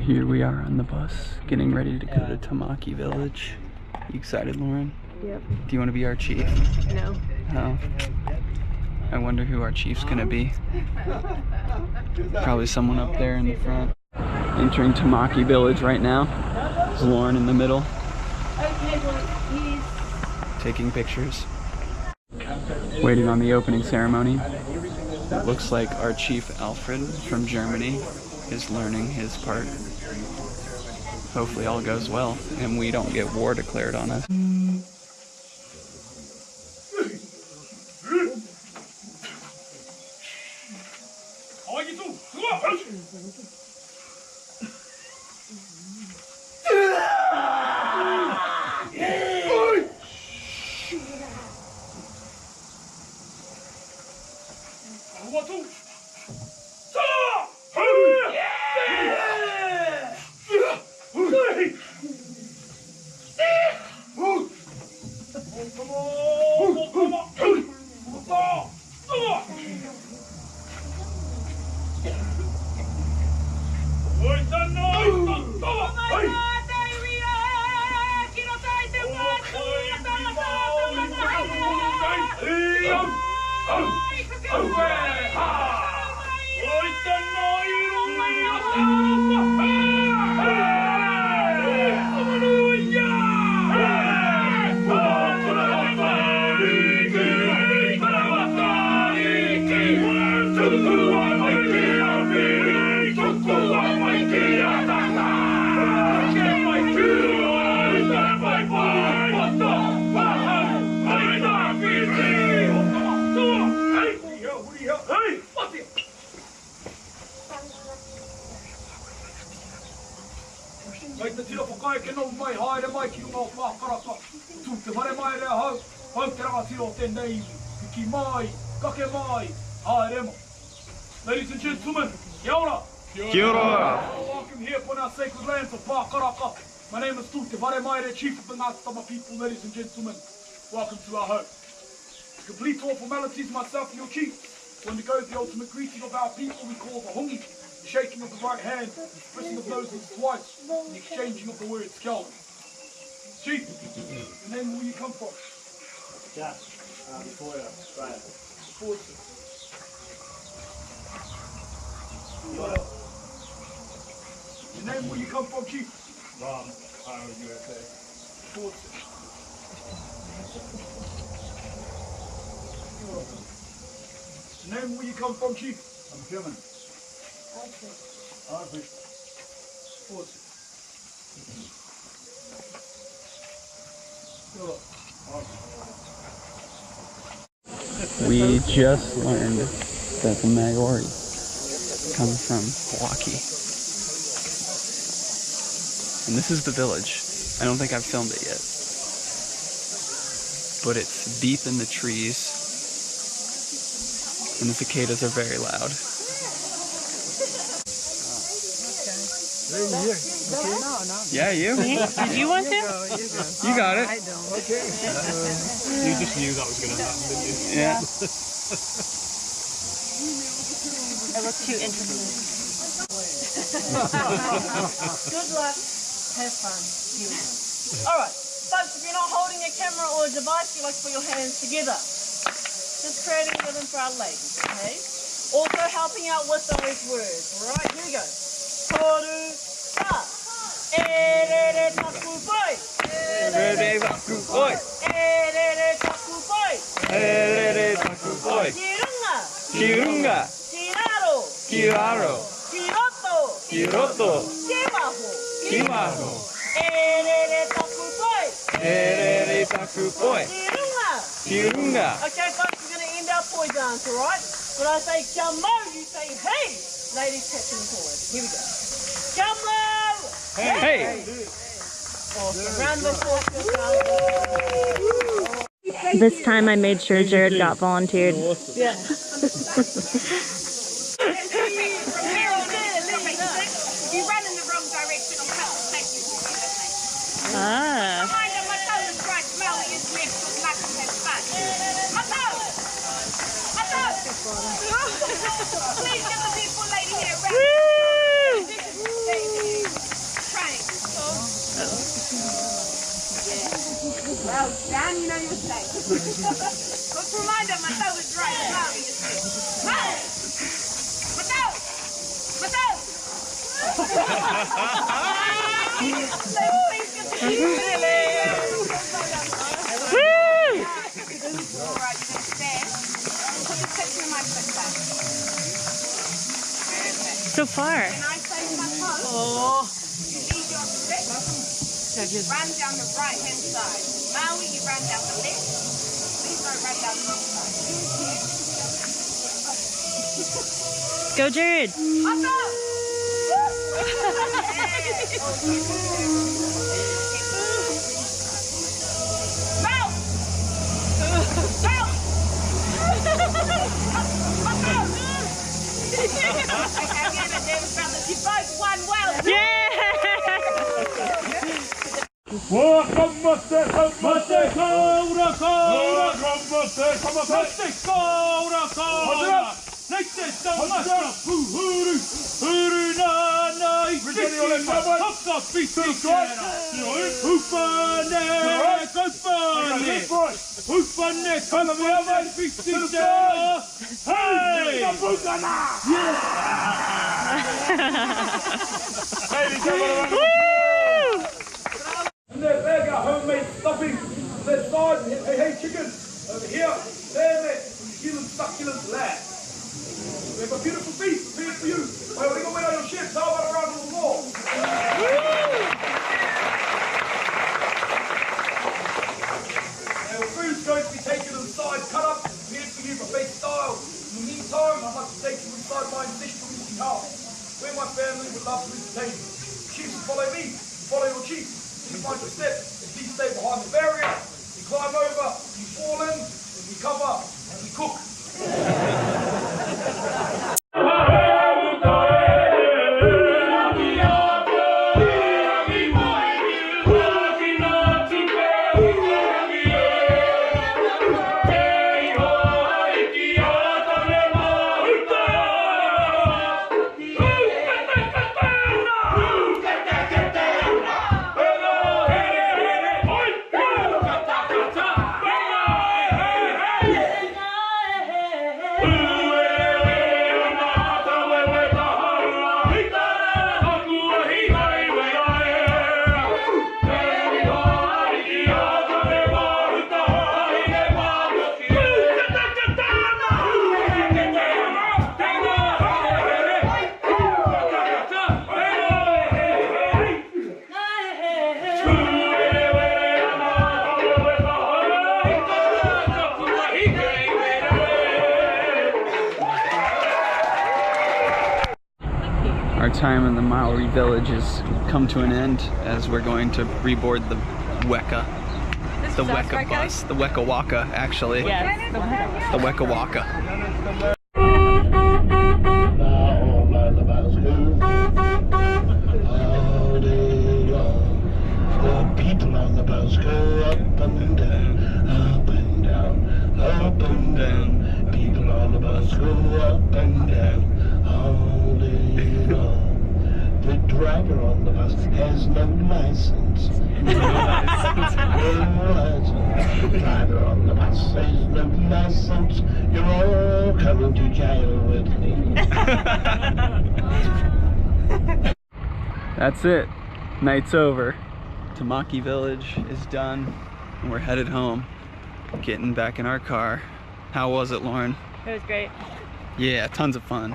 Here we are on the bus, getting ready to go to Tamaki Village. You excited, Lauren? Yep. Do you want to be our chief? No. Oh. I wonder who our chief's gonna be. Probably someone up there in the front. Entering Tamaki Village right now. There's Lauren in the middle. Taking pictures. Waiting on the opening ceremony. It looks like our chief Alfred from Germany is learning his part. Hopefully all goes well and we don't get war declared on us. Ladies and gentlemen, Gerrod. Welcome here upon our sacred lands of Pakaraka. My name is Tute Varemaire, Chief of the Ngātama people, ladies and gentlemen. Welcome to our home. To complete all formalities, myself and your chief will undergo the ultimate greeting of our people we call the hongi, the shaking of the right hand, the pressing of noses twice, and the exchanging of the word skull. Chief, and then where you come from? Victoria, Australia. Your name, where you come from, Chief? Ron, USA. Your name, where you come from, Chief? I'm German. Irish. We just learned that the Maori come from Hawaii. And this is the village. I don't think I've filmed it yet. But it's deep in the trees. And the cicadas are very loud. Yeah, you? Did you want to? You got it. I don't. Okay. You just knew that was going to happen, didn't you? Yeah. I look too interested. Good luck. Have fun. Alright, folks, if you're not holding a camera or a device, you like to put your hands together. Just creating rhythm for our ladies, okay? Also helping out with those words. Alright, here we go. Toru ta. Erere taku poi. Erere taku poi. Erere taku poi. Erere taku poi. Kirunga. Kirunga. Kiraro. Kiraro. Kiroto. Kiroto. Kimaho. Kimaho. Erere taku poi. Erere taku poi. Kirunga. Kirunga. Okay, folks, we're going to end our poi dance, alright? When I say kia mau, you say hey. Ladies, tapping forward. Here we go. Kia mau. Hey. Awesome. Round of applause for yourself. This time I made sure Gerrod got volunteered. Yeah. Ah. Please give the beautiful lady here a round. down, you know you're safe. Let's remind them, my toe is right. Maori, you see. Maori! My toe! My toe! Alright, you're gonna stand. Put the tips in my foot back. So far. Can I say my toe? Oh. You lead your stick. Run down the right hand side. Maui, you run down the left. Please don't run down the wrong side. Go, Gerrod. Up up! Bounce! Bounce! Okay, get it, David brothers. You both won well. Yeah! And there got homemade stuffing. Let's start. Hey, chicken. Over here. There, mate. Succulent lad. We have a beautiful feast prepared for you. Well, we're going to wait on your shift. How about a round of applause? Now, food's going to be taken inside, cut up, prepared for you buffet style. In the meantime, I'd like to take you inside my traditional meeting house, where my family would love to entertain you. Chiefs, follow me. Follow your chief. You find your step, and please stay behind the barrier. You climb over, you fall in, and we cover, and we cook. Our time in the Maori village has come to an end as we're going to reboard the Weka. The Weka bus. The Weka Waka, actually. Yes, The Weka Waka. People on the bus go up and down, up and down, up and down. People on the bus go up and down, all day long. The driver on the bus has no license. No license. The driver on the bus has no license. You're all coming to jail with me. That's it. Night's over. Tamaki Village is done, and we're headed home. Getting back in our car. How was it, Lauren? It was great. Yeah, tons of fun.